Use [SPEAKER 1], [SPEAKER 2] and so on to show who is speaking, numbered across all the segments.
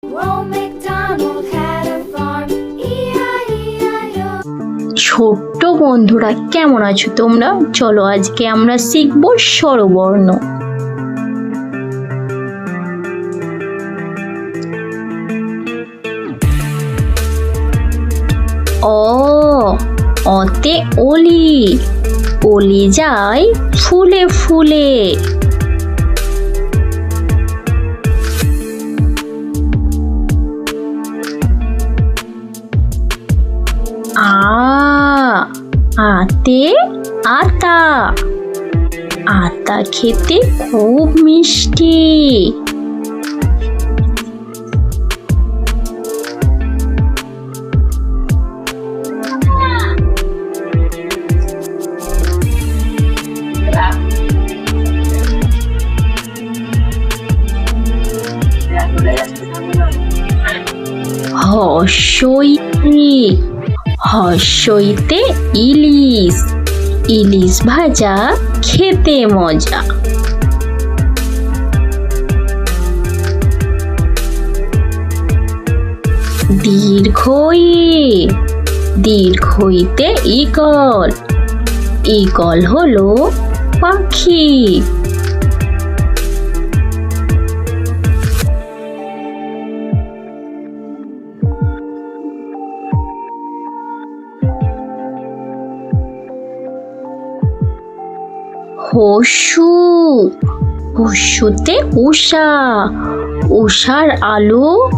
[SPEAKER 1] Old MacDonald had a farm, E-I-E-I-O.
[SPEAKER 2] ছোট্ট বন্ধুরা, কেমন আছো তোমরা? চলো আজকে আমরা শিখব স্বরবর্ণ। অ, অতে অলি, অলি যায় ফুলে ফুলে। আ, আতে আতা, আতা খেতে খুব মিষ্টি। হর্ষই, হর্ষইতে ইলিশ, ইলিশ ভাজা খেতে মজা। দীর্ঘই, দীর্ঘইতে ঈগল, ঈগল হলো পাখি। হর্ষু, হর্ষুতে উষা, উষার আলো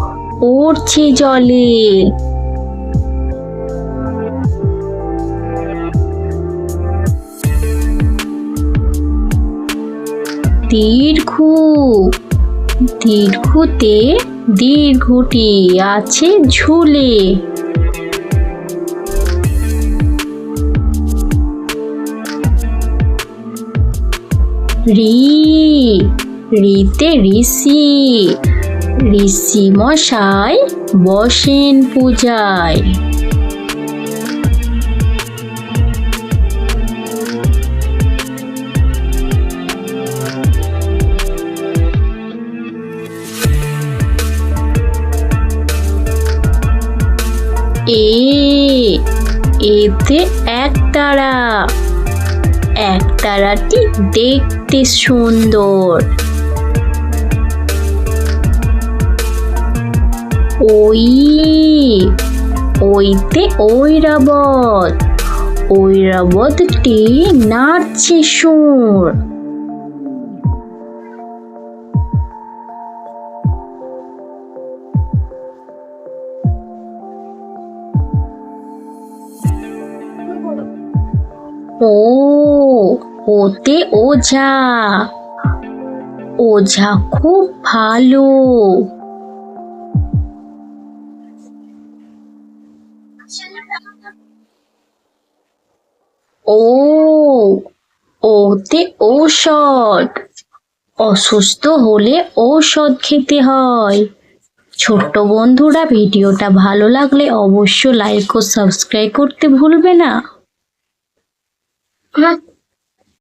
[SPEAKER 2] পড়ছে জলে। দীর্ঘ, দীর্ঘতে দীর্ঘটি আছে ঝুলে। রি, রিতে ঋষি, ঋষি মশাই বসেন পূজায়। এ, এতে একতারা, একতারাটি দেখতে সুন্দর। ওই, ওইতে ঐরাবত, ঐরাবতটি নাচছে সুর। ও, ওতে ওঝা, ওঝা খুব ভালো। ও, ওতে ঔষধ, অসুস্থ হলে ঔষধ খেতে হয়। ছোট্ট বন্ধুরা, ভিডিওটা ভালো লাগলে অবশ্যই লাইক ও সাবস্ক্রাইব করতে ভুলবে না।